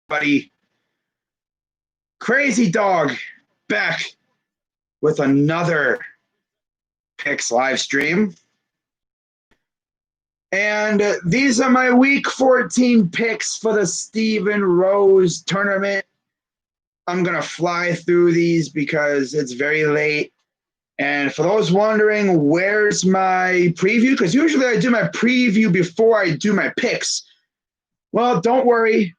Buddy, Crazy Dog back with another picks live stream. And these are my week 14 picks for the Steven Rose tournament. I'm going to fly through these because it's very late. And for those wondering, where's my preview? Because usually I do my preview before I do my picks. Well, don't worry.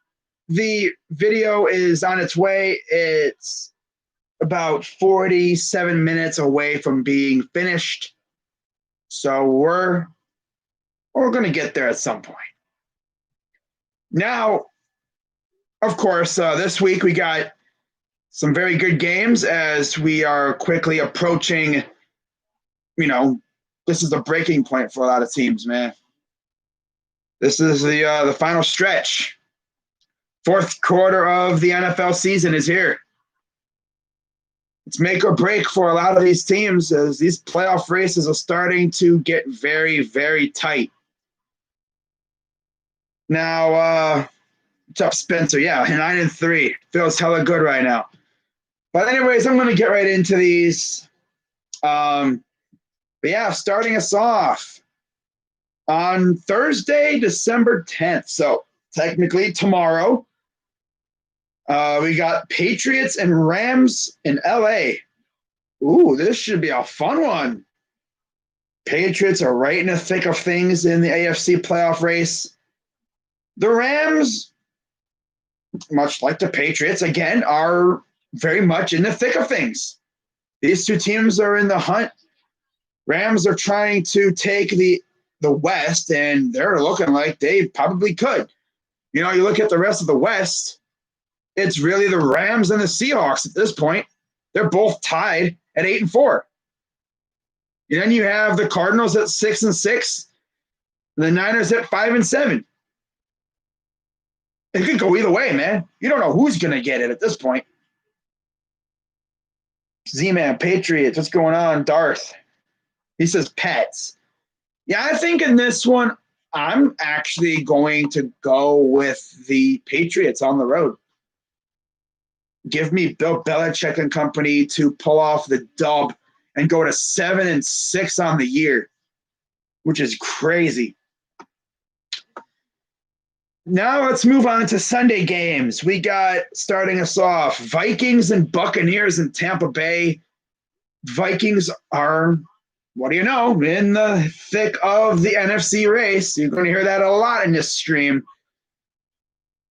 The video is on its way. It's about 47 minutes away from being finished. So we're going to get there at some point. Now, of course, this week we got some very good games as we are quickly approaching, this is the breaking point for a lot of teams, man. This is the final stretch. Fourth quarter of the NFL season is here. It's make or break for a lot of these teams as these playoff races are starting to get very, very tight. Now, what's up, Spencer? Yeah, 9-3. Feels hella good right now. But anyways, I'm going to get right into these. But yeah, starting us off on Thursday, December 10th. So technically tomorrow, we got Patriots and Rams in LA. Ooh, this should be a fun one. Patriots are right in the thick of things in the AFC playoff race. The Rams, much like the Patriots, again, are very much in the thick of things. These two teams are in the hunt. Rams are trying to take the West, and they're looking like they probably could. You look at the rest of the West, it's really the Rams and the Seahawks at this point. They're both tied at 8-4. And then you have the Cardinals at 6-6, and the Niners at 5-7. It could go either way, man. You don't know who's going to get it at this point. Z-Man, Patriots, what's going on? Darth, he says Pets. Yeah, I think in this one, I'm actually going to go with the Patriots on the road. Give me Bill Belichick and company to pull off the dub and go to 7-6 on the year, which is crazy. Now let's move on to Sunday games. We got, starting us off, Vikings and Buccaneers in Tampa Bay. Vikings are, what do you know, in the thick of the NFC race. You're going to hear that a lot in this stream.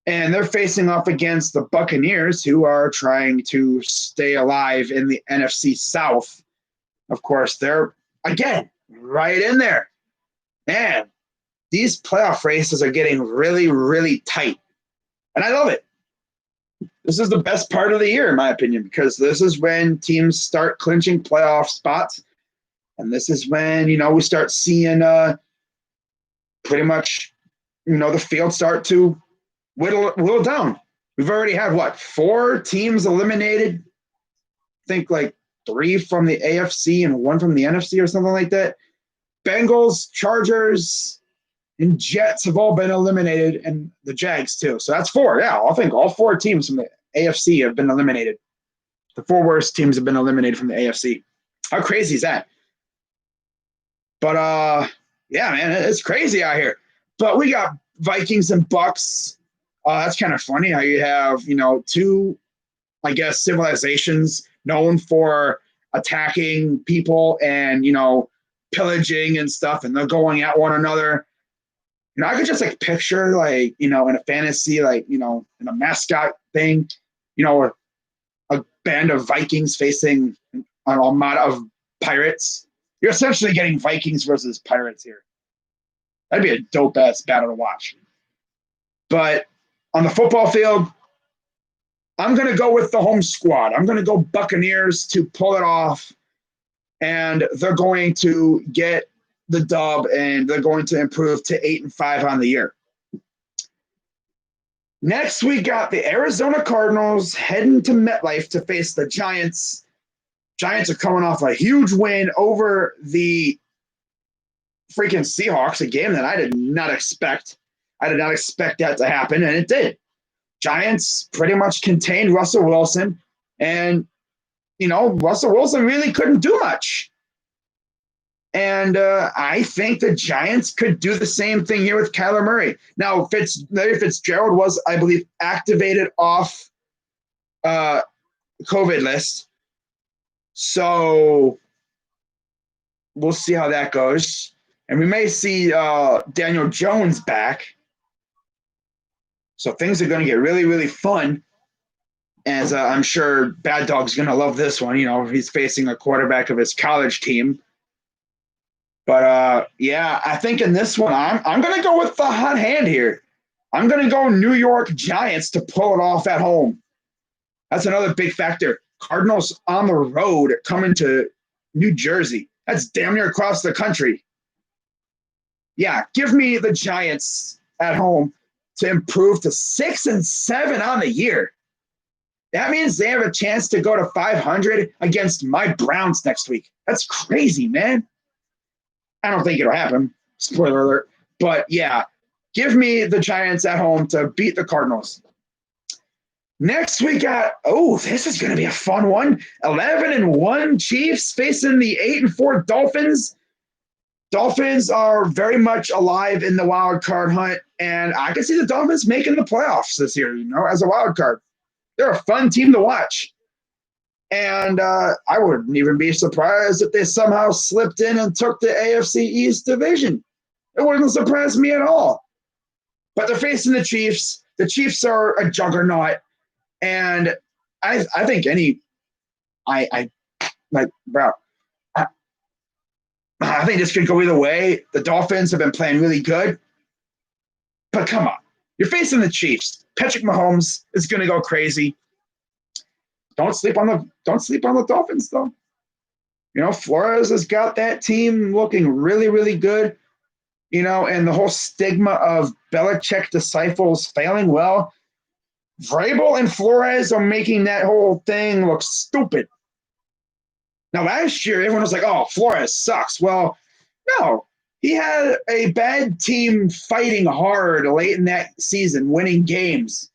And they're facing off against the Buccaneers, who are trying to stay alive in the NFC South. Of course, they're, again, right in there. Man, these playoff races are getting really, really tight. And I love it. This is the best part of the year, in my opinion, because this is when teams start clinching playoff spots. And this is when, we start seeing pretty much, the field start to whittle down. We've already had, 4 teams eliminated? I think 3 from the AFC and 1 from the NFC or something like that. Bengals, Chargers, and Jets have all been eliminated, and the Jags too. So that's 4. Yeah, I think all 4 teams from the AFC have been eliminated. The 4 worst teams have been eliminated from the AFC. How crazy is that? But, yeah, man, it's crazy out here. But we got Vikings and Bucks. That's kind of funny how you have, 2, I guess, civilizations known for attacking people and, pillaging and stuff, and they're going at one another. I could just picture in a fantasy, in a mascot thing, a band of Vikings facing an armada of pirates. You're essentially getting Vikings versus pirates here. That'd be a dope ass battle to watch. But on the football field, I'm going to go with the home squad. I'm going to go Buccaneers to pull it off, and they're going to get the dub, and they're going to improve to 8-5 on the year. Next, we got the Arizona Cardinals heading to MetLife to face the Giants. Giants are coming off a huge win over the freaking Seahawks, a game that I did not expect. I did not expect that to happen, and it did. Giants pretty much contained Russell Wilson, and, Russell Wilson really couldn't do much. And I think the Giants could do the same thing here with Kyler Murray. Now, Larry Fitzgerald was, I believe, activated off COVID list. So we'll see how that goes. And we may see Daniel Jones back. So things are going to get really, really fun. As I'm sure Bad Dog's going to love this one. He's facing a quarterback of his college team. But, yeah, I think in this one, I'm going to go with the hot hand here. I'm going to go New York Giants to pull it off at home. That's another big factor. Cardinals on the road coming to New Jersey. That's damn near across the country. Yeah, give me the Giants at home to improve to 6-7 on the year. That means they have a chance to go to 500 against my Browns next week. That's crazy, man. I don't think it'll happen. Spoiler alert. But, yeah, give me the Giants at home to beat the Cardinals. Next, we got, this is going to be a fun one. 11-1 Chiefs facing the 8-4 Dolphins. Dolphins are very much alive in the wild card hunt, and I can see the Dolphins making the playoffs this year, as a wild card. They're a fun team to watch. And I wouldn't even be surprised if they somehow slipped in and took the AFC East division. It wouldn't surprise me at all. But they're facing the Chiefs. The Chiefs are a juggernaut. And I think I think this could go either way. The Dolphins have been playing really good. But come on. You're facing the Chiefs. Patrick Mahomes is going to go crazy. Don't sleep on the Dolphins, though. Flores has got that team looking really, really good. And the whole stigma of Belichick disciples failing well. Vrabel and Flores are making that whole thing look stupid. Now, last year, everyone was like, oh, Flores sucks. Well, no. He had a bad team fighting hard late in that season, winning games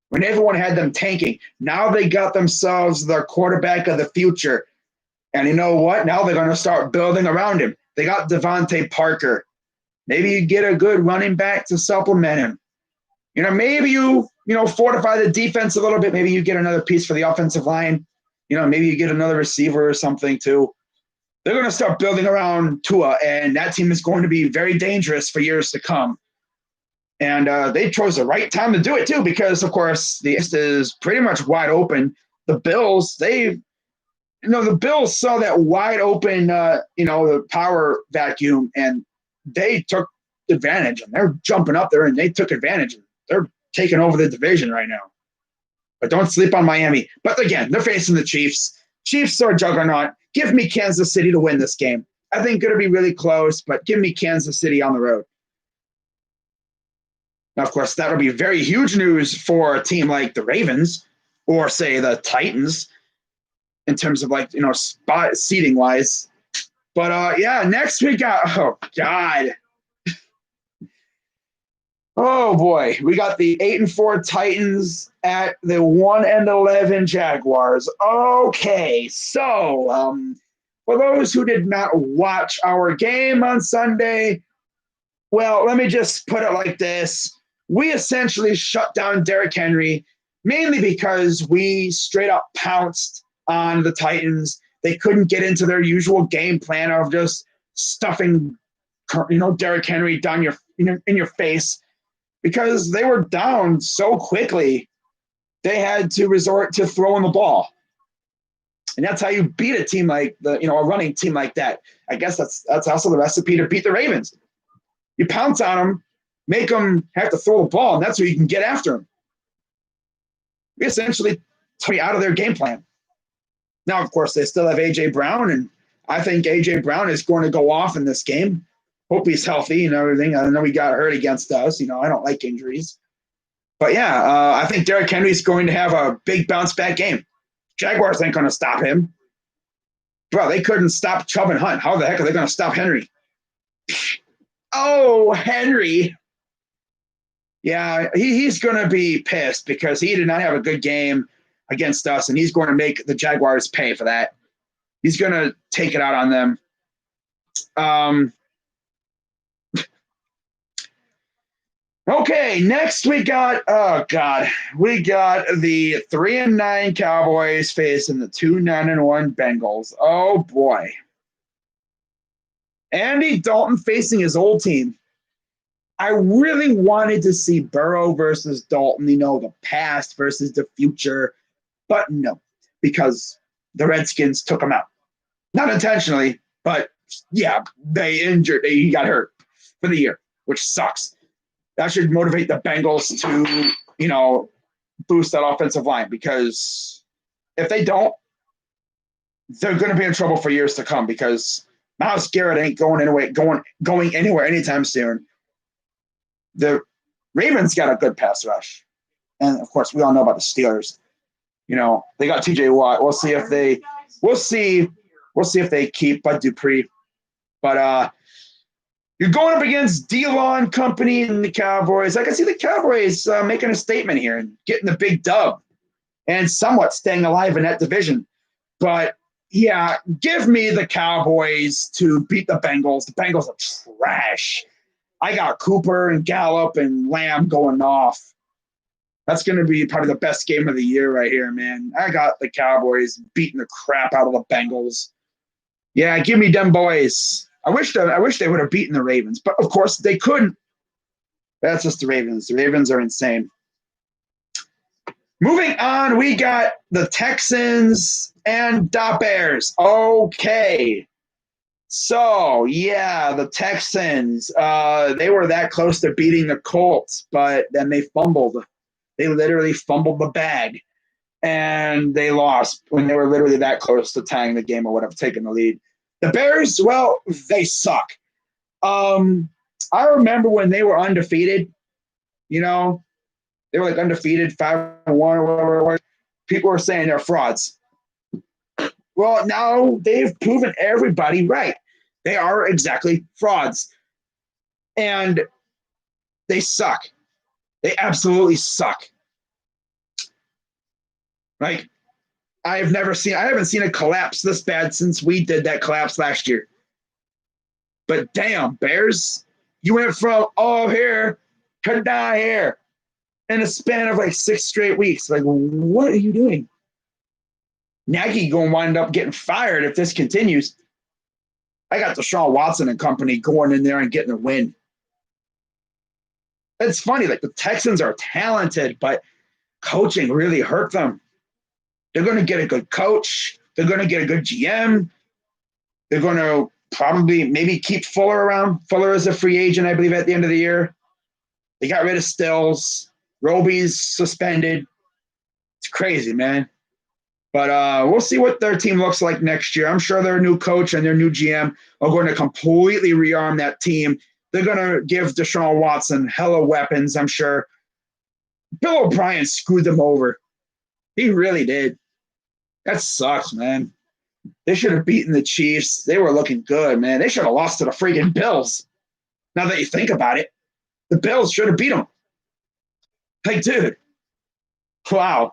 when everyone had them tanking. Now they got themselves their quarterback of the future. And you know what? Now they're going to start building around him. They got Devontae Parker. Maybe you get a good running back to supplement him. Maybe you fortify the defense a little bit. Maybe you get another piece for the offensive line. Maybe you get another receiver or something too. They're going to start building around Tua, and that team is going to be very dangerous for years to come. And they chose the right time to do it too, because of course the East is pretty much wide open. The Bills, the Bills saw that wide open, the power vacuum, and they took advantage. And they're jumping up there, and they took advantage. They're taking over the division right now. But don't sleep on Miami. But again, they're facing the Chiefs. Chiefs are a juggernaut. Give me Kansas City to win this game. I think it'll be really close, but give me Kansas City on the road. Now, of course, that'll be very huge news for a team like the Ravens or, say, the Titans in terms of, spot seating-wise. But, next we got – oh, God. Oh, boy. We got the 8-4 Titans at the 1-11 Jaguars. Okay, so for those who did not watch our game on Sunday, well, let me just put it like this. We essentially shut down Derrick Henry, mainly because we straight up pounced on the Titans. They couldn't get into their usual game plan of just stuffing, Derrick Henry down in your face, because they were down so quickly. They had to resort to throwing the ball. And that's how you beat a team like a running team like that. I guess that's also the recipe to beat the Ravens. You pounce on them, make them have to throw the ball, and that's where you can get after them. We essentially took out of their game plan. Now, of course, they still have A.J. Brown, and I think A.J. Brown is going to go off in this game. Hope he's healthy and everything. I know he got hurt against us. I don't like injuries. But, yeah, I think Derrick Henry is going to have a big bounce-back game. Jaguars ain't going to stop him. Bro, they couldn't stop Chubb and Hunt. How the heck are they going to stop Henry? Oh, Henry. Yeah, he's going to be pissed because he did not have a good game against us, and he's going to make the Jaguars pay for that. He's going to take it out on them. Okay, next we got we got the 3-9 Cowboys facing the 2-9-1 Bengals. Oh boy. Andy Dalton facing his old team. I really wanted to see Burrow versus Dalton, the past versus the future, but no, because the Redskins took him out. Not intentionally, but yeah, he got hurt for the year, which sucks. That should motivate the Bengals to, boost that offensive line, because if they don't, they're going to be in trouble for years to come, because Myles Garrett ain't going anywhere anytime soon. The Ravens got a good pass rush. And of course, we all know about the Steelers. They got TJ Watt. We'll see if they keep Bud Dupree. But you're going up against D-Lon Company and the Cowboys. I can see the Cowboys making a statement here and getting the big dub and somewhat staying alive in that division. But yeah, give me the Cowboys to beat the Bengals. The Bengals are trash. I got Cooper and Gallup and Lamb going off. That's going to be probably the best game of the year right here, man. I got the Cowboys beating the crap out of the Bengals. Yeah, give me them boys. I wish they would have beaten the Ravens, but of course they couldn't. That's just the Ravens. The Ravens are insane. Moving on, we got the Texans and the Bears. Okay. So, yeah, the Texans, they were that close to beating the Colts, but then they fumbled. They literally fumbled the bag, and they lost when they were literally that close to tying the game or would have taken the lead. The Bears, well, they suck. I remember when they were undefeated, they were like undefeated, 5-1 or whatever it was. People were saying they're frauds. Well, now they've proven everybody right. They are exactly frauds. And they suck. They absolutely suck. Like, I haven't seen a collapse this bad since we did that collapse last year. But damn, Bears, you went from here to down here in a span of like 6 straight weeks. Like, what are you doing? Nagy going to wind up getting fired if this continues. I got Deshaun Watson and company going in there and getting a win. It's funny, like the Texans are talented, but coaching really hurt them. They're going to get a good coach. They're going to get a good GM. They're going to probably maybe keep Fuller around. Fuller is a free agent, I believe, at the end of the year. They got rid of Stills. Roby's suspended. It's crazy, man. But we'll see what their team looks like next year. I'm sure their new coach and their new GM are going to completely rearm that team. They're going to give Deshaun Watson hella weapons, I'm sure. Bill O'Brien screwed them over. He really did. That sucks, man. They should have beaten the Chiefs. They were looking good, man. They should have lost to the freaking Bills. Now that you think about it, the Bills should have beat them. Like, dude, wow.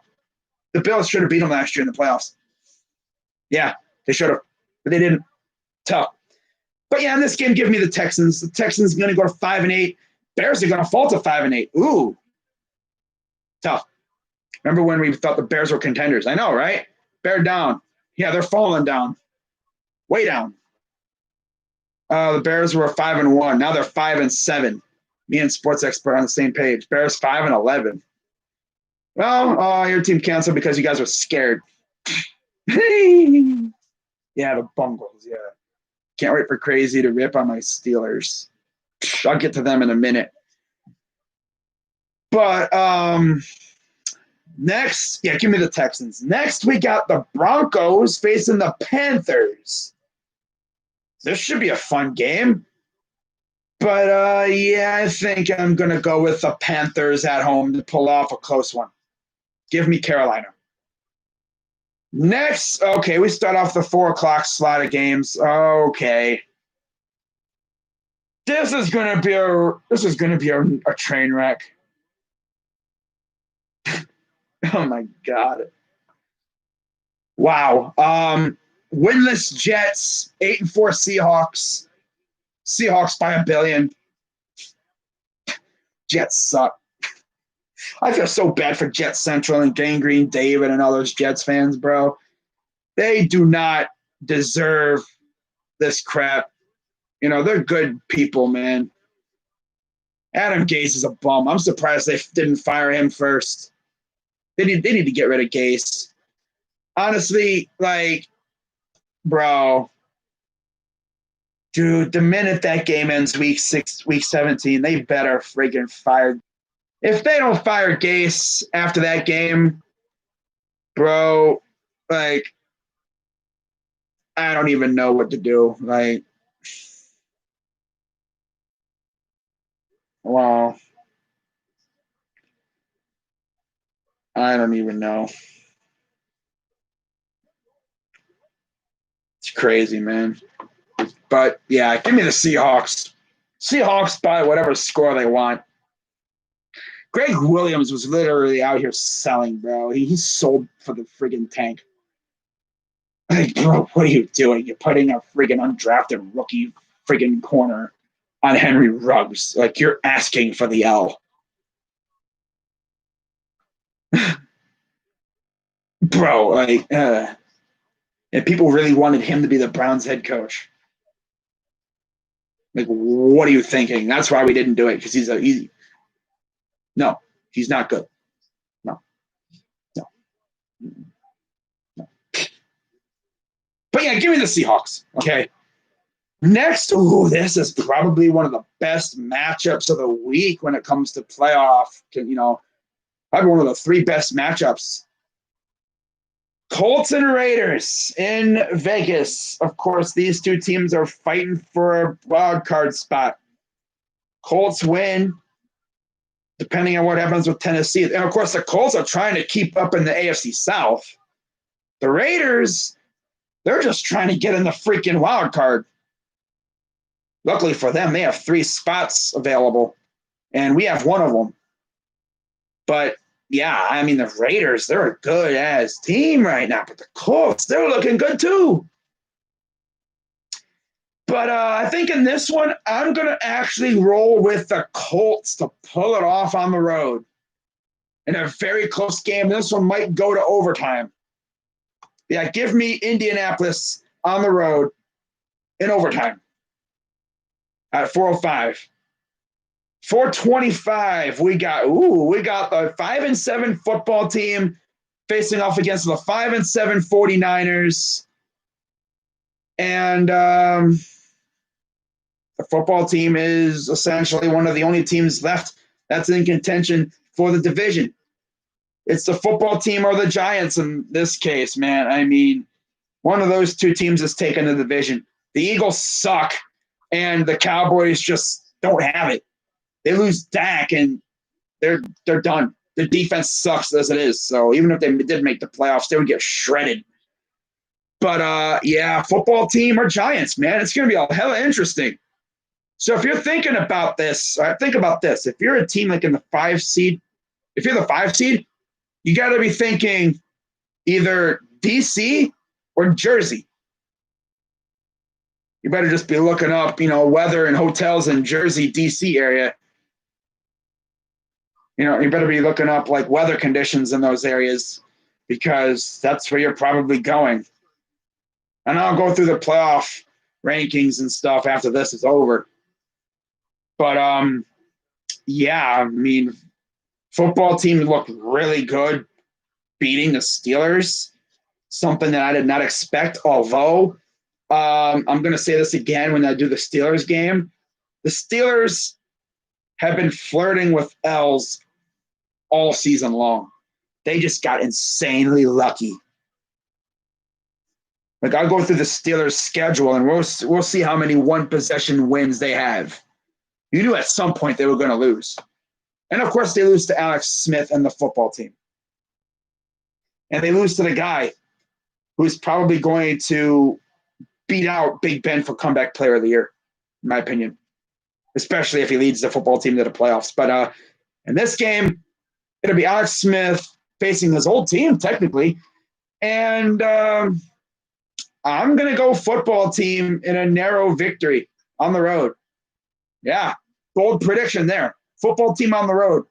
The Bills should have beat them last year in the playoffs. Yeah, they should have, but they didn't. Tough. But yeah, in this game, give me the Texans. The Texans are going to go to 5-8. Bears are going to fall to 5-8. Ooh, tough. Remember when we thought the Bears were contenders? I know, right? Bear down. Yeah, they're falling down. Way down. The Bears were 5-1. Now they're 5-7. Me and Sports Expert on the same page. Bears 5-11. Well, your team canceled because you guys were scared. Yeah, the Bungles. Yeah. Can't wait for Crazy to rip on my Steelers. I'll get to them in a minute. But next, give me the Texans. Next, we got the Broncos facing the Panthers. This should be a fun game. But, I think I'm going to go with the Panthers at home to pull off a close one. Give me Carolina. Next, we start off the 4 o'clock slot of games. Okay. This is gonna be a train wreck. Oh my god! Wow. Winless Jets, 8-4 Seahawks. Seahawks by a billion. Jets suck. I feel so bad for Jets Central and Gangrene David and all those Jets fans, bro. They do not deserve this crap. They're good people, man. Adam Gase is a bum. I'm surprised they didn't fire him first. They need to get rid of Gase. Honestly, bro, dude, the minute that game ends week 17, they better friggin' fire. If they don't fire Gase after that game, bro, I don't even know what to do. Wow. I don't even know. It's crazy, man. But yeah, give me the Seahawks. Seahawks by whatever score they want. Greg Williams was literally out here selling, bro. He sold for the friggin' tank. Bro, what are you doing? You're putting a friggin' undrafted rookie friggin' corner on Henry Ruggs. You're asking for the L. Bro, and people really wanted him to be the Browns head coach. What are you thinking? That's why we didn't do it, because no, he's not good. No. But yeah, give me the Seahawks. Okay. Next, this is probably one of the best matchups of the week when it comes to playoff. Probably one of the three best matchups. Colts and Raiders in Vegas. Of course, these two teams are fighting for a wild card spot. Colts win, depending on what happens with Tennessee. And of course, the Colts are trying to keep up in the AFC South. The Raiders, they're just trying to get in the freaking wild card. Luckily for them, they have 3 spots available, and we have one of them. But yeah, the Raiders, they're a good-ass team right now. But the Colts, they're looking good too. But I think in this one, I'm going to actually roll with the Colts to pull it off on the road. In a very close game, this one might go to overtime. Yeah, give me Indianapolis on the road in overtime at 4:05. 4:25, we got the 5-7 football team facing off against the 5-7 49ers. And the football team is essentially one of the only teams left that's in contention for the division. It's the football team or the Giants in this case, man. One of those two teams is taking the division. The Eagles suck, and the Cowboys just don't have it. They lose Dak, and they're done. The defense sucks as it is. So even if they did make the playoffs, they would get shredded. But yeah, football team or Giants, man, it's going to be a hella interesting. So if you're thinking about this, think about this. If you're a team in the 5 seed, if you're the 5 seed, you got to be thinking either DC or Jersey. You better just be looking up, weather and hotels in Jersey, DC area. You better be looking up weather conditions in those areas, because that's where you're probably going. And I'll go through the playoff rankings and stuff after this is over. But yeah, football teams look really good beating the Steelers, something that I did not expect, although I'm going to say this again when I do the Steelers game. The Steelers have been flirting with L's all season long. They just got insanely lucky. I'll go through the Steelers' schedule, and we'll see how many one-possession wins they have. You knew at some point they were going to lose. And, of course, they lose to Alex Smith and the football team. And they lose to the guy who's probably going to beat out Big Ben for comeback player of the year, in my opinion. especially if he leads the football team to the playoffs. But in this game, it'll be Alex Smith facing his old team, technically. And I'm going to go football team in a narrow victory on the road. Yeah, bold prediction there. Football team on the road.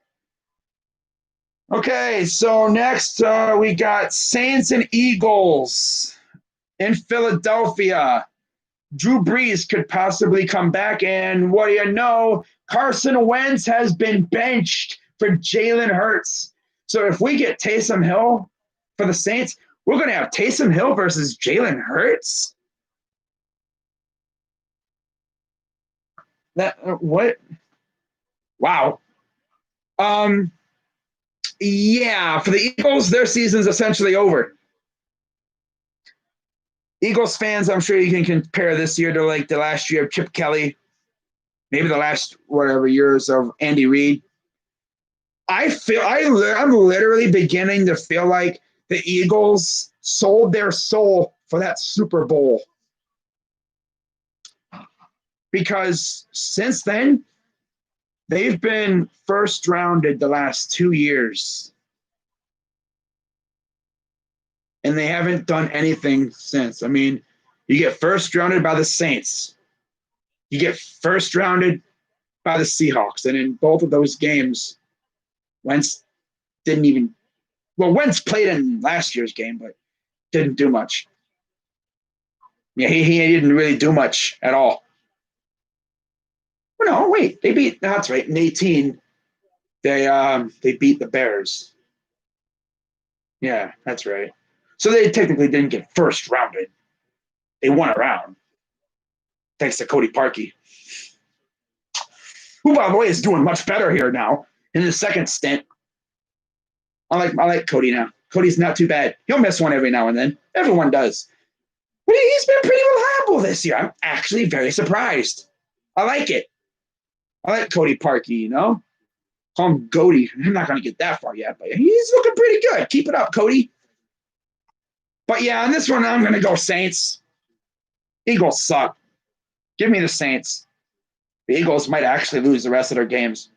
Okay, so next we got Saints and Eagles in Philadelphia. Drew Brees could possibly come back, and what do you know? Carson Wentz has been benched for Jalen Hurts. So if we get Taysom Hill for the Saints, we're going to have Taysom Hill versus Jalen Hurts? What? Wow. Yeah, for the Eagles, their season's essentially over. Eagles fans, I'm sure you can compare this year to like the last year of Chip Kelly, maybe the last whatever years of Andy Reid. I'm literally beginning to feel like the Eagles sold their soul for that Super Bowl. Because since then, they've been first rounded the last 2 years. And they haven't done anything since. I mean, you get first rounded by the Saints. You get first rounded by the Seahawks. And in both of those games, Wentz didn't even – well, Wentz played in last year's game, but didn't do much. Yeah, he didn't really do much at all. Well, no, wait. They beat – that's right. In 18, they beat the Bears. Yeah, that's right. So they technically didn't get first rounded. They won a round. Thanks to Cody Parkey, who, by the way, is doing much better here now in his second stint. I like Cody now. Cody's not too bad. He'll miss one every now and then. Everyone does. But he's been pretty reliable this year. I'm actually very surprised. I like it. I like Cody Parkey, you know? Call him Goaty. I'm not going to get that far yet, but he's looking pretty good. Keep it up, Cody. But yeah, on this one, I'm going to go Saints. Eagles suck. Give me the Saints. The Eagles might actually lose the rest of their games.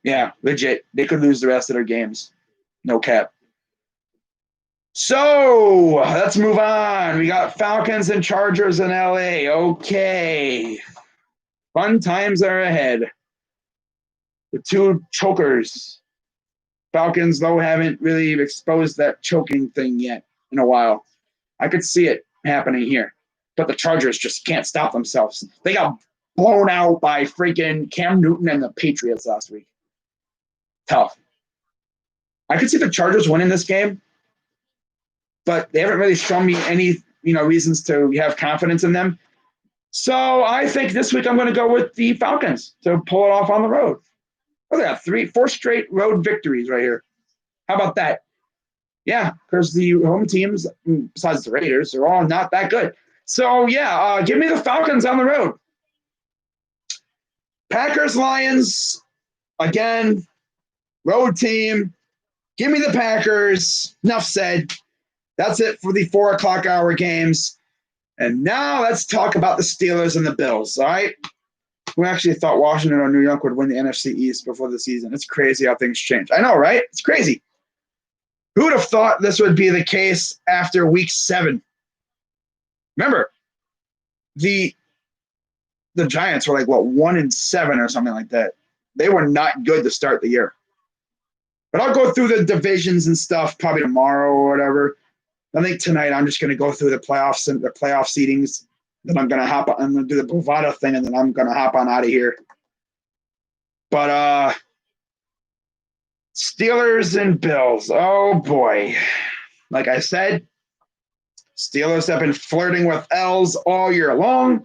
Yeah, legit. They could lose the rest of their games. No cap. So let's move on. We got Falcons and Chargers in LA. Okay. Fun times are ahead. The two chokers. Falcons, though, haven't really exposed that choking thing yet in a while. I could see it happening here. But the Chargers just can't stop themselves. They got blown out by freaking Cam Newton and the Patriots last week. Tough. I could see the Chargers winning this game, but they haven't really shown me any, reasons to have confidence in them. So I think this week I'm going to go with the Falcons to pull it off on the road. Oh, they got 4 straight road victories right here. How about that? Yeah, because the home teams, besides the Raiders, are all not that good. So, yeah, give me the Falcons on the road. Packers, Lions, again, road team. Give me the Packers. Enough said. That's it for the 4 o'clock hour games. And now let's talk about the Steelers and the Bills, all right? We actually thought Washington or New York would win the NFC East before the season. It's crazy how things change. I know, right? It's crazy. Who would have thought this would be the case after week 7? Remember, the Giants were 1-7 or something like that. They were not good to start the year. But I'll go through the divisions and stuff probably tomorrow or whatever. I think tonight I'm just going to go through the playoffs and the playoff seedings. Then I'm going to hop on. I'm going to do the Bovada thing, and then I'm going to hop on out of here. But Steelers and Bills. Oh, boy. Like I said, Steelers have been flirting with L's all year long.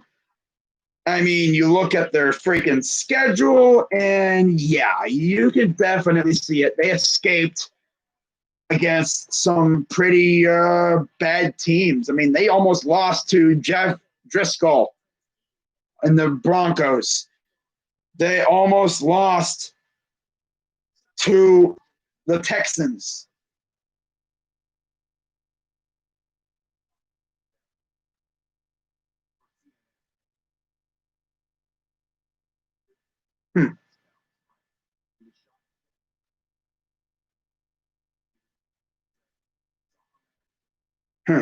I mean, you look at their freaking schedule, and yeah, you can definitely see it. They escaped against some pretty bad teams. I mean, they almost lost to Jeff Driscoll and the Broncos. They almost lost to the Texans. Hmm. Hmm.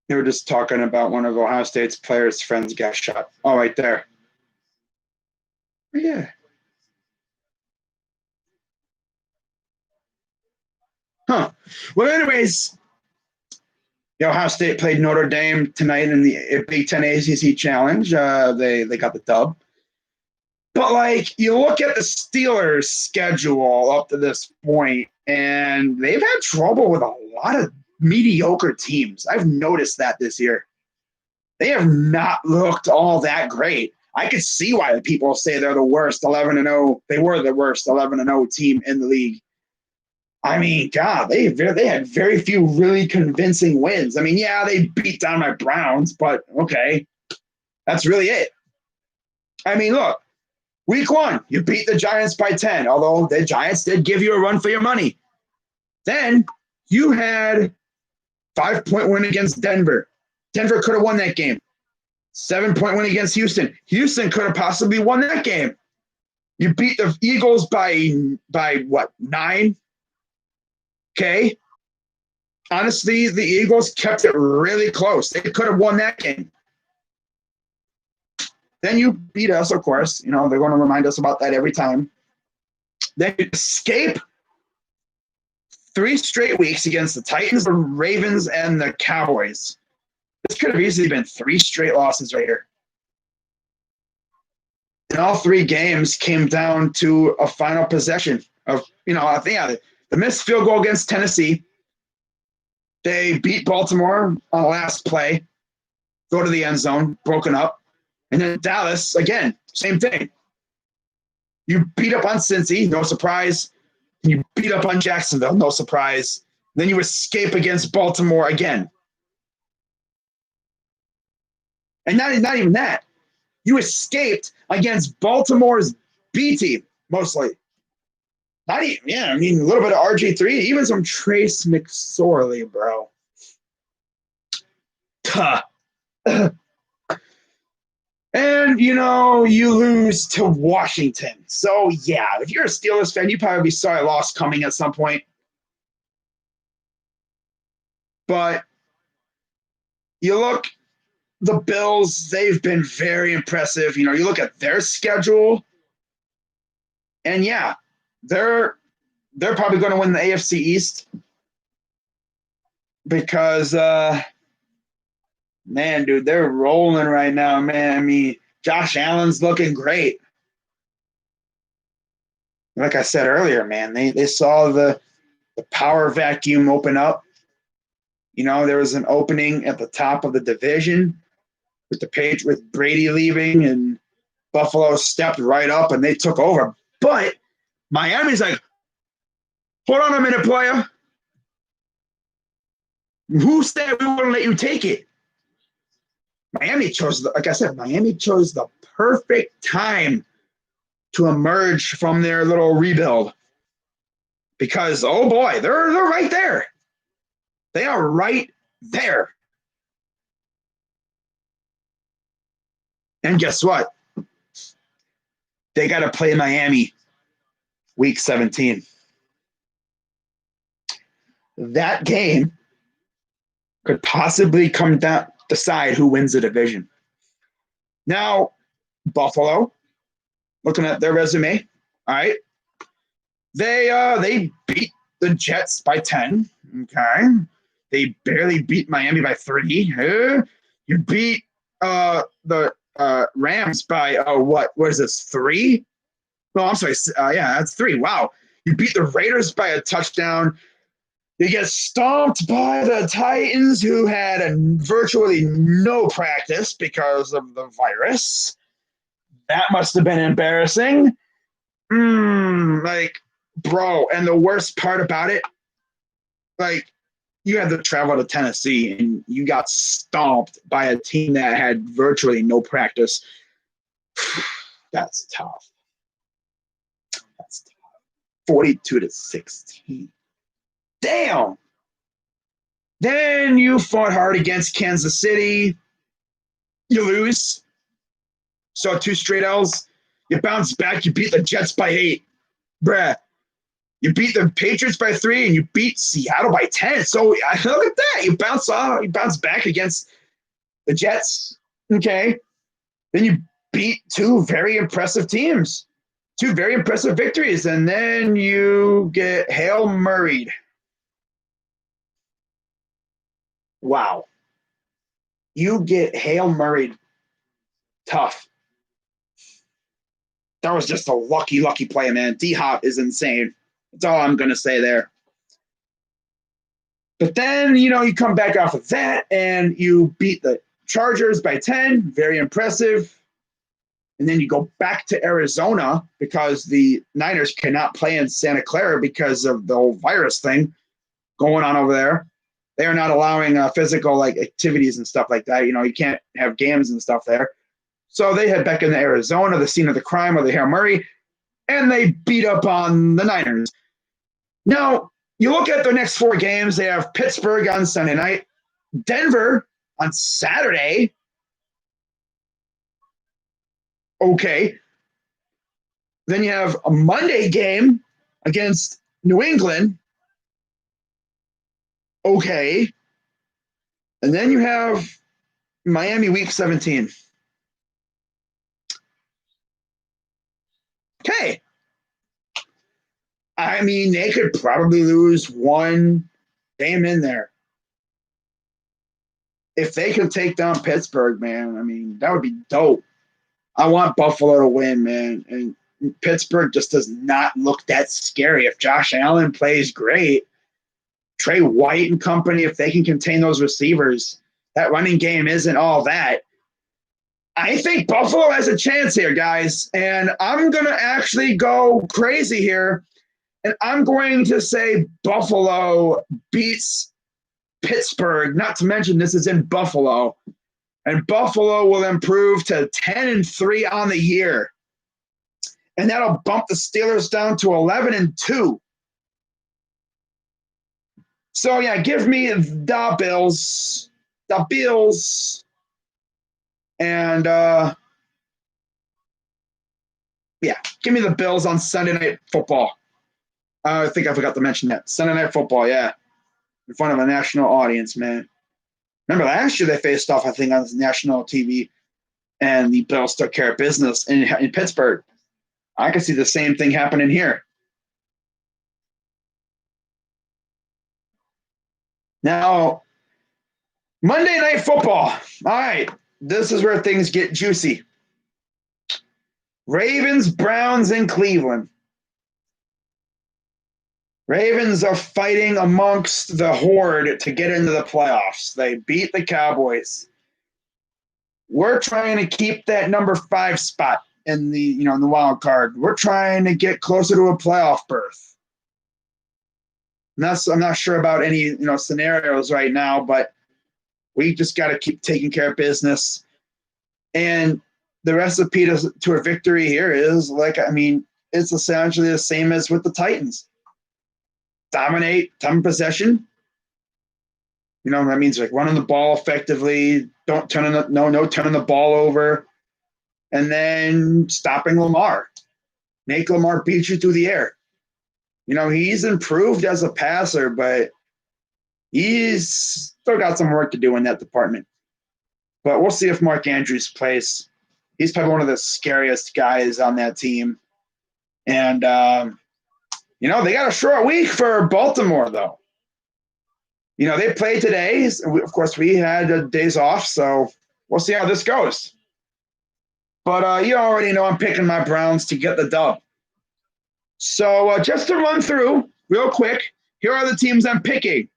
They were just talking about one of Ohio State's players' friends got shot. Oh, right there. Yeah. Huh. Well, anyways, Ohio State played Notre Dame tonight in the Big Ten ACC Challenge. They got the dub. But like you look at the Steelers' schedule up to this point, and they've had trouble with a lot of mediocre teams. I've noticed that this year. They have not looked all that great. I could see why the people say they're the worst 11-0. They were the worst 11-0 team in the league. I mean, God, they had very few really convincing wins. I mean, yeah, they beat down my Browns, but okay, that's really it. I mean, look, week 1, you beat the Giants by 10, although the Giants did give you a run for your money. Then you had 5-point win against Denver. Denver could have won that game. 7-point win against Houston. Houston could have possibly won that game. You beat the Eagles by what, 9? Okay. Honestly, the Eagles kept it really close. They could have won that game. Then you beat us, of course. You know, they're going to remind us about that every time. Then you escape 3 straight weeks against the Titans, the Ravens, and the Cowboys. This could have easily been 3 straight losses right here. And all 3 games came down to a final possession of, I think the missed field goal against Tennessee. They beat Baltimore on the last play, go to the end zone, broken up. And then Dallas, again, same thing. You beat up on Cincy, no surprise. You beat up on Jacksonville, no surprise. Then you escape against Baltimore again. And not even that. You escaped against Baltimore's B team, mostly. Not even, yeah, I mean, a little bit of RG3, even some Trace McSorley, bro. And, you lose to Washington. So, yeah, if you're a Steelers fan, you probably saw a loss coming at some point. But you look, the Bills, they've been very impressive. You look at their schedule, and yeah, they're probably going to win the AFC East because, man, dude, they're rolling right now, man. I mean, Josh Allen's looking great. Like I said earlier, man, they saw the power vacuum open up. There was an opening at the top of the division with the page with Brady leaving, and Buffalo stepped right up and they took over. But Miami's like, hold on a minute, player. Who said we wouldn't let you take it? Miami chose, like I said, Miami chose the perfect time to emerge from their little rebuild because, oh boy, they're right there. They are right there. And guess what? They got to play Miami week 17. That game could possibly come down, decide who wins the division. Now, Buffalo, looking at their resume, all right, they beat the Jets by 10. Okay, they barely beat Miami by 3. You beat the Rams by what is this, 3? No, I'm sorry. Yeah, that's 3. Wow, you beat the Raiders by a touchdown. You get stomped by the Titans, who had virtually no practice because of the virus. That must have been embarrassing. Like, bro, and the worst part about it, like, you had to travel to Tennessee and you got stomped by a team that had virtually no practice. That's tough. That's tough. 42-16. Damn. Then you fought hard against Kansas City. You lose. So 2 straight L's. You bounce back. You beat the Jets by 8. Bruh. You beat the Patriots by 3, and you beat Seattle by 10. So look at that. You bounce back against the Jets. Okay. Then you beat 2 very impressive teams. 2 very impressive victories. And then you get Hail Murray'd. Wow. You get Hail Murray'd tough. That was just a lucky play, man. D-Hop is insane. That's all I'm going to say there. But then, you come back off of that and you beat the Chargers by 10. Very impressive. And then you go back to Arizona because the Niners cannot play in Santa Clara because of the whole virus thing going on over there. They are not allowing physical activities and stuff like that. You can't have games and stuff there. So they head back into Arizona, the scene of the crime of the Hail Murray, and they beat up on the Niners. Now, you look at the next 4 games. They have Pittsburgh on Sunday night, Denver on Saturday. Okay. Then you have a Monday game against New England. Okay. And then you have Miami week 17. Okay. I mean, they could probably lose 1 game in there. If they could take down Pittsburgh, man, I mean, that would be dope. I want Buffalo to win, man. And Pittsburgh just does not look that scary. If Josh Allen plays great, Trey White and company, if they can contain those receivers, that running game isn't all that. I think Buffalo has a chance here, guys. And I'm going to actually go crazy here. And I'm going to say Buffalo beats Pittsburgh, not to mention this is in Buffalo. And Buffalo will improve to 10-3 on the year. And that'll bump the Steelers down to 11-2. So, yeah, give me the Bills. The Bills. And, give me the Bills on Sunday Night Football. I think I forgot to mention that. Sunday Night Football, yeah. In front of a national audience, man. Remember last year they faced off, I think, on national TV, and the Bills took care of business in Pittsburgh. I can see the same thing happening here. Now, Monday Night Football. All right, this is where things get juicy. Ravens, Browns, and Cleveland. Ravens are fighting amongst the horde to get into the playoffs. They beat the Cowboys. We're trying to keep that number 5 spot in the in the wild card. We're trying to get closer to a playoff berth. I'm not sure about any scenarios right now, but we just got to keep taking care of business. And the recipe to a victory here is it's essentially the same as with the Titans. Dominate, time of possession. That means running the ball effectively. Don't turning the ball over, and then stopping Lamar. Make Lamar beat you through the air. He's improved as a passer, but he's still got some work to do in that department. But we'll see if Mark Andrews plays. He's probably one of the scariest guys on that team, and they got a short week for Baltimore, though. They played today. Of course, we had days off, so we'll see how this goes. But you already know I'm picking my Browns to get the dub. So just to run through real quick, here are the teams I'm picking.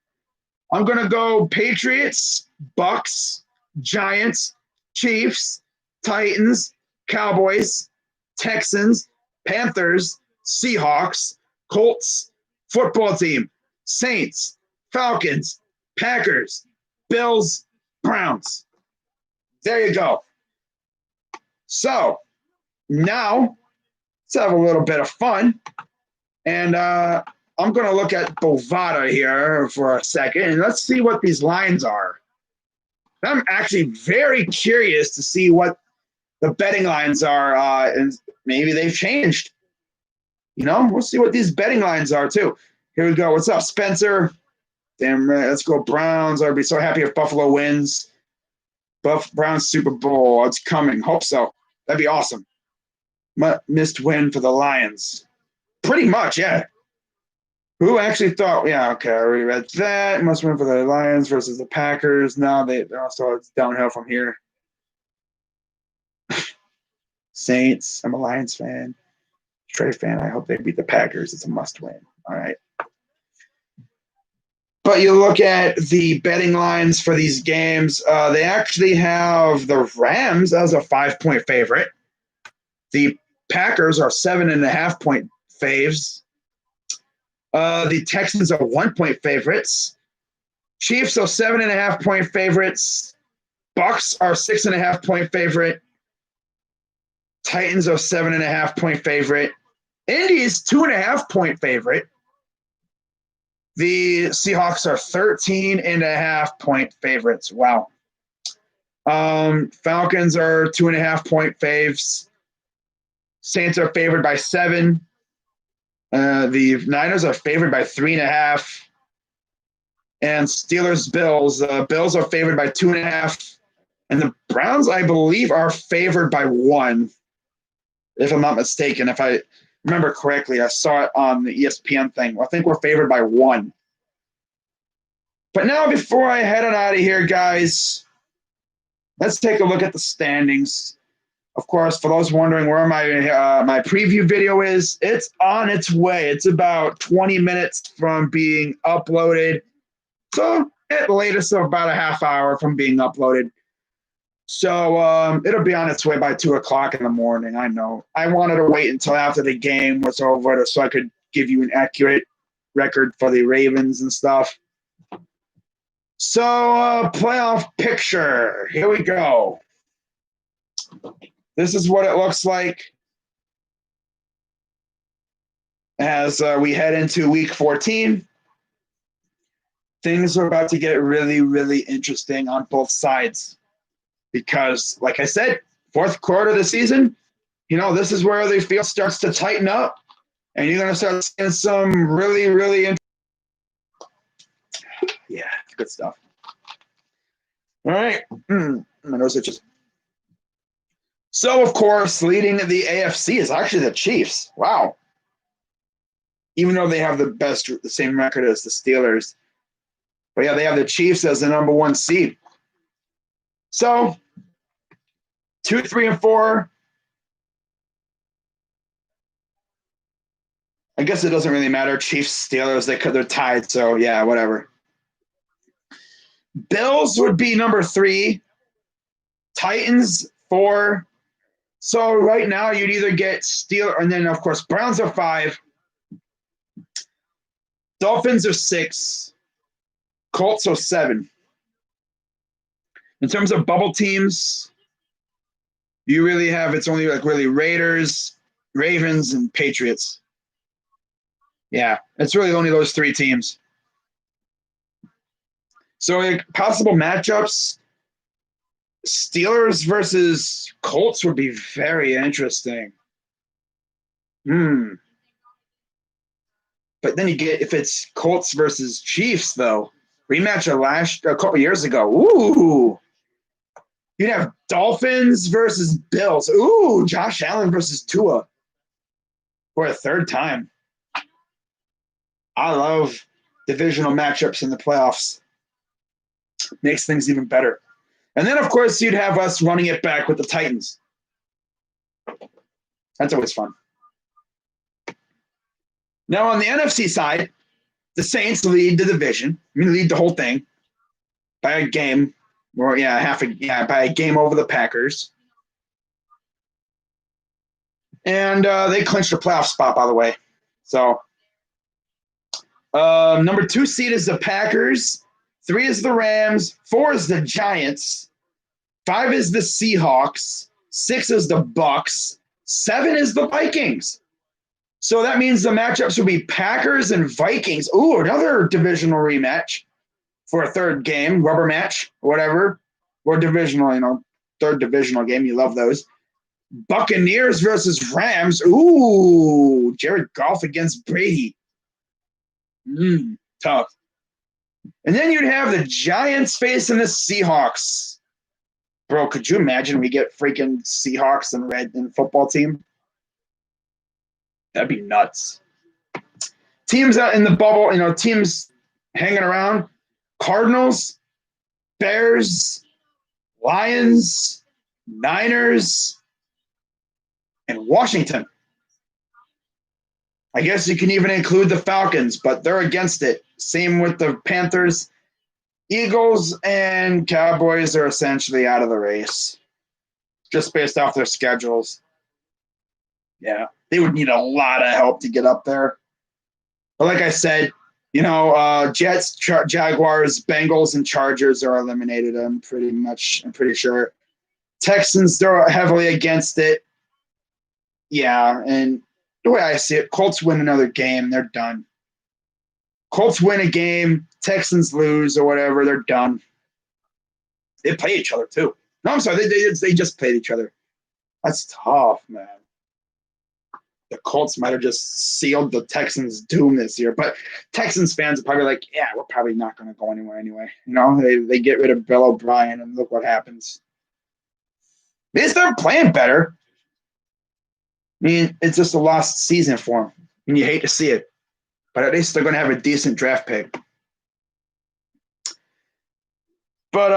I'm going to go Patriots, Bucks, Giants, Chiefs, Titans, Cowboys, Texans, Panthers, Seahawks, Colts, football team, Saints, Falcons, Packers, Bills, Browns. There you go. So now let's have a little bit of fun. And I'm going to look at Bovada here for a second, and let's see what these lines are. I'm actually very curious to see what the betting lines are, and maybe they've changed. We'll see what these betting lines are, too. Here we go. What's up, Spencer? Damn right. Let's go Browns. I'd be so happy if Buffalo wins. Browns Super Bowl. It's coming. Hope so. That'd be awesome. Missed win for the Lions. Pretty much, yeah. Who actually thought? Yeah, okay. I already read that. Must win for the Lions versus the Packers. Now they're also it's downhill from here. Saints. I'm a Lions fan. Trey fan. I hope they beat the Packers. It's a must win. All right. But you look at the betting lines for these games, they actually have the Rams as a 5-point favorite. The Packers are 7.5-point faves. The Texans are 1-point favorites. Chiefs are 7.5-point favorites. Bucks are 6.5-point favorite. Titans are 7.5-point favorite. Indy's 2.5-point favorite. The Seahawks are 13.5-point favorites. Wow. Falcons are 2.5-point faves. Saints are favored by 7. The Niners are favored by 3.5. And Steelers, Bills. Bills are favored by 2.5. And the Browns, I believe, are favored by 1. If I'm not mistaken. If I remember correctly, I saw it on the ESPN thing. I think we're favored by 1. But now, before I head on out of here, guys, let's take a look at the standings. Of course, for those wondering where my preview video is, it's on its way. It's about 20 minutes from being uploaded. So at latest of about a half hour from being uploaded. So it'll be on its way by 2 o'clock in the morning. I know. I wanted to wait until after the game was over so I could give you an accurate record for the Ravens and stuff. So playoff picture. Here we go. This is what it looks like as we head into week 14. Things are about to get really, really interesting on both sides. Because, like I said, fourth quarter of the season, this is where the field starts to tighten up. And you're going to start seeing some really, really yeah, good stuff. All right. My nose itches. So, of course, leading the AFC is actually the Chiefs. Wow. Even though they have the same record as the Steelers. But, yeah, they have the Chiefs as the number 1 seed. So, 2, 3, and 4. I guess it doesn't really matter. Chiefs, Steelers, they're tied. So, yeah, whatever. Bills would be number 3. Titans, 4. So, right now, you'd either get Steelers, and then, of course, Browns are 5. Dolphins are 6. Colts are 7. In terms of bubble teams, you really have, it's only really Raiders, Ravens, and Patriots. Yeah, it's really only those 3 teams. So possible matchups, Steelers versus Colts would be very interesting. But then you get, if it's Colts versus Chiefs, though, rematch of a couple years ago. Ooh. You'd have Dolphins versus Bills. Ooh, Josh Allen versus Tua for a third time. I love divisional matchups in the playoffs. Makes things even better. And then, of course, you'd have us running it back with the Titans. That's always fun. Now, on the NFC side, the Saints lead the division. Lead the whole thing by a game. Or, by a game over the Packers. And they clinched a playoff spot, by the way. So, number 2 seed is the Packers. 3 is the Rams. 4 is the Giants. 5 is the Seahawks. 6 is the Bucks. 7 is the Vikings. So that means the matchups will be Packers and Vikings. Ooh, another divisional rematch for a third game, rubber match, whatever, or divisional, third divisional game. You love those. Buccaneers versus Rams. Ooh, Jared Goff against Brady. Tough. And then you'd have the Giants facing the Seahawks. Bro, could you imagine we get freaking Seahawks and red in football team? That'd be nuts. Teams out in the bubble, teams hanging around. Cardinals, Bears, Lions, Niners, and Washington. I guess you can even include the Falcons, but they're against it. Same with the Panthers. Eagles and Cowboys are essentially out of the race, just based off their schedules. Yeah, they would need a lot of help to get up there. But like I said, Jets, Jaguars, Bengals, and Chargers are eliminated. I'm pretty sure. Texans, they're heavily against it. Yeah, and the way I see it, Colts win another game, they're done. Colts win a game, Texans lose or whatever, they're done. They play each other too. No, I'm sorry, they just played each other. That's tough, man. The Colts might have just sealed the Texans' doom this year, but Texans fans are probably like, yeah, we're probably not going to go anywhere anyway. They get rid of Bill O'Brien, and look what happens. At least they're playing better. I mean, it's just a lost season for them, and you hate to see it. But at least they're going to have a decent draft pick. But,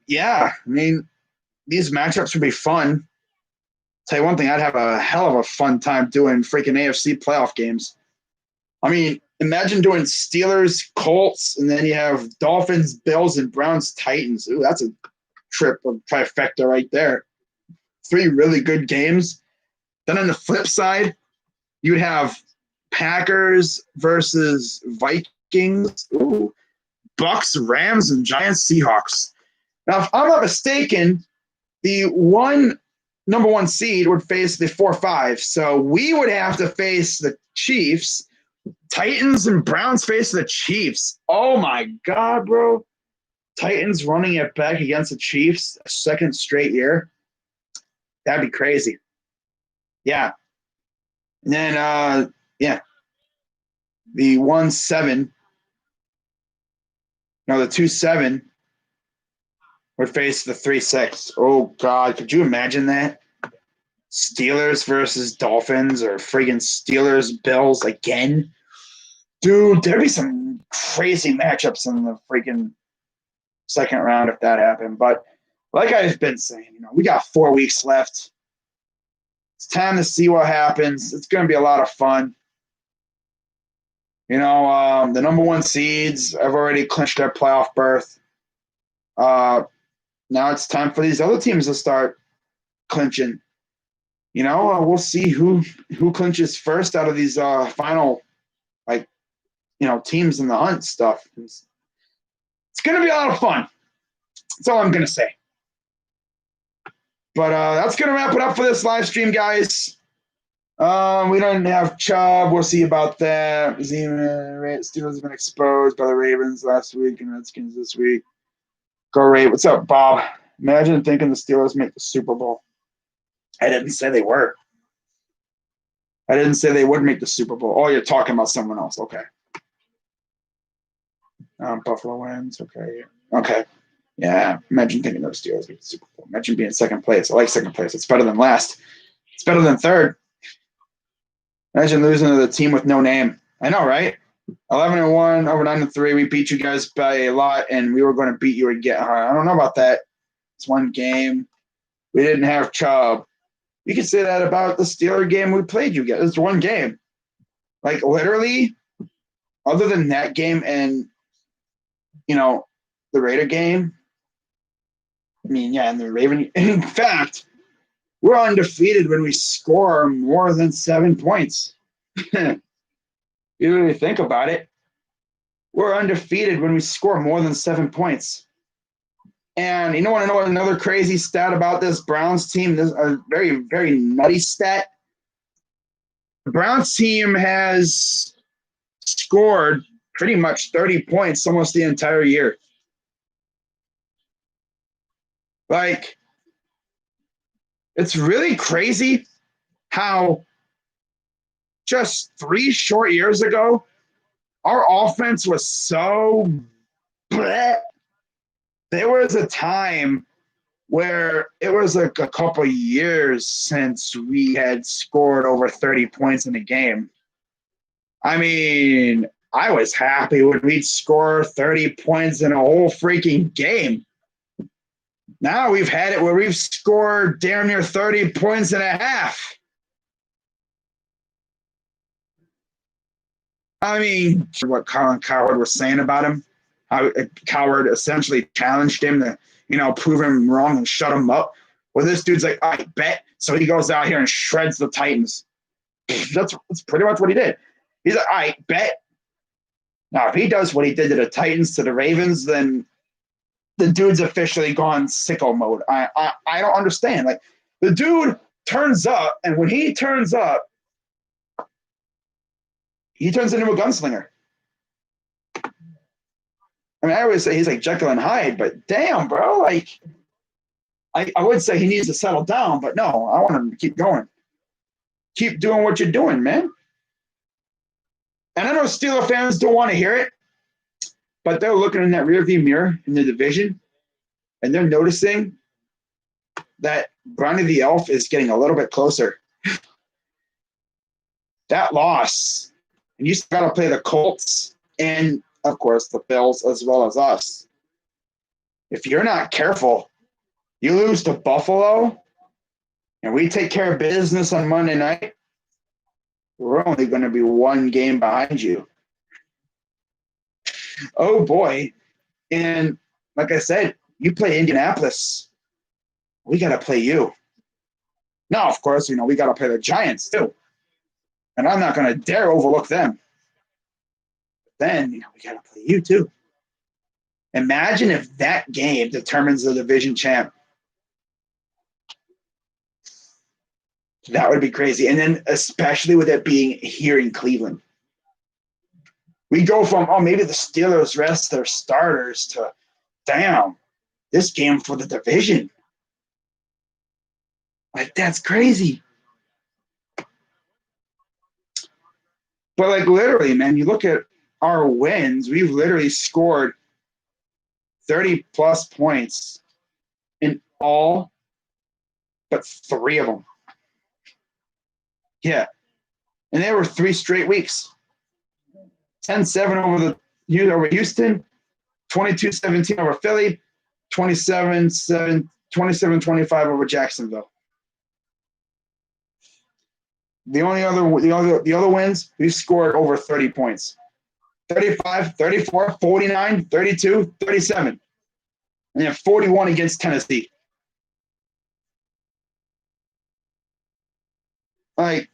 yeah, I mean, these matchups would be fun. Tell you one thing, I'd have a hell of a fun time doing freaking AFC playoff games. I mean, imagine doing Steelers, Colts, and then you have Dolphins, Bills, and Browns, Titans. Ooh, that's a trifecta right there. 3 really good games. Then on the flip side, you'd have Packers versus Vikings. Ooh, Bucks, Rams, and Giants, Seahawks. Now, if I'm not mistaken, the number 1 seed would face the 4-5. So we would have to face the Chiefs. Titans and Browns face the Chiefs. Oh, my God, bro. Titans running it back against the Chiefs a second straight year. That'd be crazy. Yeah. And then, the 1-7. No, the 2-7 would face the 3-6. Oh, God. Could you imagine that? Steelers versus Dolphins or friggin' Steelers, Bills again? Dude, there'd be some crazy matchups in the freaking second round if that happened. But like I've been saying, we got 4 weeks left. It's time to see what happens. It's going to be a lot of fun. The number 1 seeds have already clinched their playoff berth. Now it's time for these other teams to start clinching. We'll see who clinches first out of these final, teams in the hunt stuff. It's going to be a lot of fun. That's all I'm going to say. But that's going to wrap it up for this live stream, guys. We don't have Chubb. We'll see about that. Steelers have been exposed by the Ravens last week and Redskins this week. Go Ray. What's up, Bob? Imagine thinking the Steelers make the Super Bowl. I didn't say they were. I didn't say they would make the Super Bowl. Oh, you're talking about someone else. Okay. Buffalo wins. Okay. Okay. Yeah. Imagine thinking those Steelers make the Super Bowl. Imagine being second place. I like second place. It's better than last. It's better than third. Imagine losing to the team with no name. I know, right? 11-1, over 9-3. We beat you guys by a lot, and we were going to beat you again. I don't know about that. It's one game. We didn't have Chubb. You could say that about the Steeler game we played you guys. It's one game. Like, literally, other than that game and, the Raider game, and the Raven. In fact, we're undefeated when we score more than 7 points. You really think about it. We're undefeated when we score more than 7 points. And you want to know another crazy stat about this Browns team? This is a very, very nutty stat. The Browns team has scored pretty much 30 points almost the entire year. Like, it's really crazy how just 3 short years ago, our offense was so bleh. There was a time where it was like a couple years since we had scored over 30 points in a game. I mean, I was happy when we'd score 30 points in a whole freaking game. Now we've had it where we've scored damn near 30 points and a half. I mean, what Colin Cowherd was saying about him, how Cowherd essentially challenged him to, prove him wrong and shut him up. Well, this dude's like, I bet. So he goes out here and shreds the Titans. That's pretty much what he did. He's like, I bet. Now, if he does what he did to the Titans, to the Ravens, then the dude's officially gone sicko mode. I don't understand. Like, the dude turns up, and when he turns up, he turns into a gunslinger. I mean, I always say he's like Jekyll and Hyde, but damn, bro, like, I would say he needs to settle down, but no, I want him to keep going. Keep doing what you're doing, man. And I know Steeler fans don't want to hear it, but they're looking in that rearview mirror in the division, and they're noticing that Brownie the Elf is getting a little bit closer. That loss, and you still got to play the Colts and, of course, the Bills as well as us. If you're not careful, you lose to Buffalo, and we take care of business on Monday night, we're only going to be 1 game behind you. Oh, boy. And like I said, you play Indianapolis. We got to play you. Now, of course, we got to play the Giants, too. And I'm not going to dare overlook them. But then, we got to play you, too. Imagine if that game determines the division champ. That would be crazy. And then especially with it being here in Cleveland. We go from, maybe the Steelers rest their starters to, damn, this game for the division. Like, that's crazy. But, like, literally, man, you look at our wins, we've literally scored 30-plus points in all but 3 of them. Yeah. And they were 3 straight weeks. 10-7 over Houston, 22-17 over Philly, 27-25 over Jacksonville. The other wins, we scored over 30 points. 35, 34, 49, 32, 37. And then 41 against Tennessee. Like,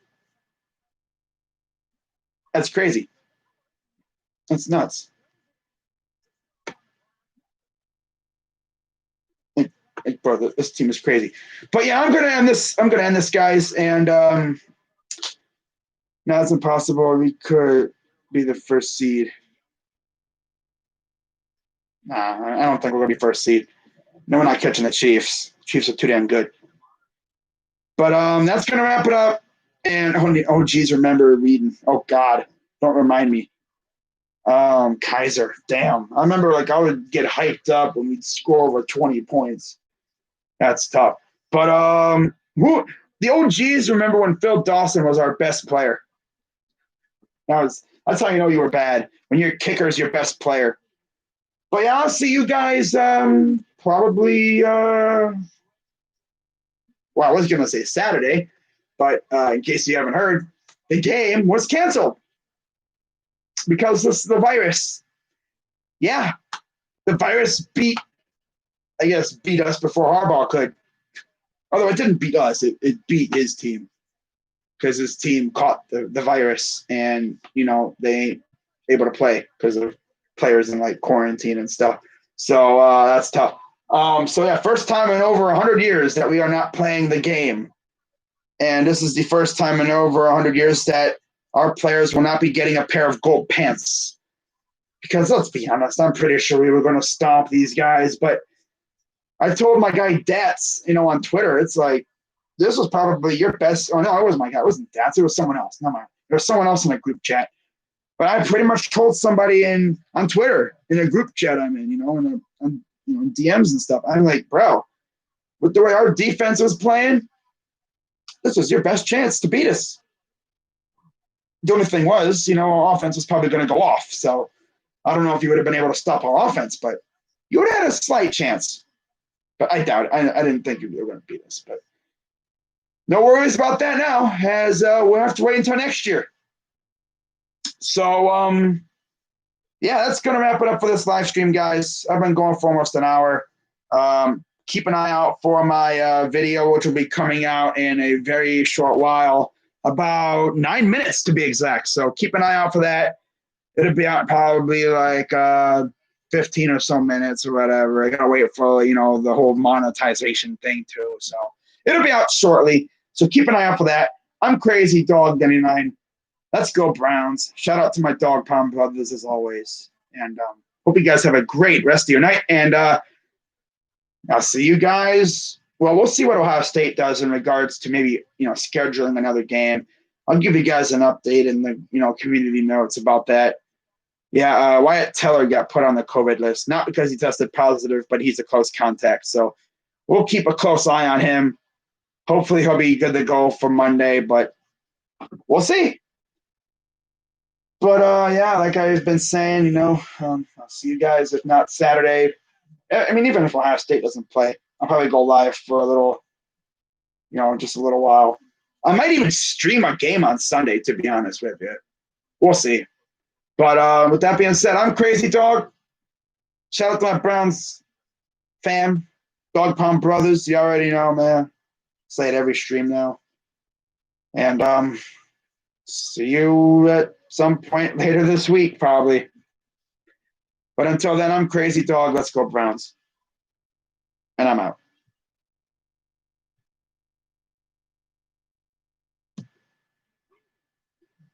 that's crazy. That's nuts. Bro, this team is crazy. But yeah, I'm gonna end this, guys. And now it's impossible. We could be the first seed. Nah, I don't think we're gonna be first seed. No, we're not catching the Chiefs. Chiefs are too damn good. But that's gonna wrap it up. And geez, remember reading. Oh God, don't remind me. Kaiser, damn. I remember I would get hyped up when we'd score over 20 points. That's tough. But the OGs remember when Phil Dawson was our best player. That's how you know you were bad. When your kicker is your best player. But yeah, I'll see you guys probably I was gonna say Saturday, but in case you haven't heard, the game was canceled. Because this is the virus. Yeah. The virus beat us before Harbaugh could. Although it didn't beat us, it beat his team. Because his team caught the virus and, they ain't able to play because of players in quarantine and stuff. So that's tough. So yeah, first time in over 100 years that we are not playing the game. And this is the first time in over 100 years that our players will not be getting a pair of gold pants. Because let's be honest, I'm pretty sure we were going to stomp these guys. But I told my guy Dats, on Twitter, it's like, this was probably your best. Oh, no, it wasn't my guy. It wasn't Dats. It was someone else. No, there was someone else in the group chat. But I pretty much told somebody on Twitter, in a group chat I'm in, on DMs and stuff. I'm like, bro, with the way our defense was playing, this was your best chance to beat us. The only thing was, our offense was probably going to go off. So I don't know if you would have been able to stop our offense, but you would have had a slight chance. But I doubt it. I didn't think you were going to beat us. But no worries about that now, as we'll have to wait until next year. So, yeah, that's going to wrap it up for this live stream, guys. I've been going for almost an hour. Keep an eye out for my video, which will be coming out in a very short while, about 9 minutes to be exact. So keep an eye out for that. It'll be out probably like 15 or so minutes or whatever. I got to wait for, the whole monetization thing too. So it'll be out shortly. So keep an eye out for that. I'm Crazy Dog 99. Let's go Browns. Shout out to my Dog Pound brothers as always. And hope you guys have a great rest of your night. And I'll see you guys. Well, we'll see what Ohio State does in regards to maybe, scheduling another game. I'll give you guys an update in the, community notes about that. Yeah, Wyatt Teller got put on the COVID list, not because he tested positive, but he's a close contact. So we'll keep a close eye on him. Hopefully he'll be good to go for Monday, but we'll see. But, yeah, like I've been saying, I'll see you guys, if not Saturday. I mean, even if Ohio State doesn't play, I'll probably go live for a little, just a little while. I might even stream a game on Sunday, to be honest with you. We'll see. But with that being said, I'm Crazy Dog. Shout out to my Browns fam, Dog Pound Brothers. You already know, man. Say it every stream now. And see you at some point later this week, probably. But until then, I'm Crazy Dog. Let's go Browns. And I'm out.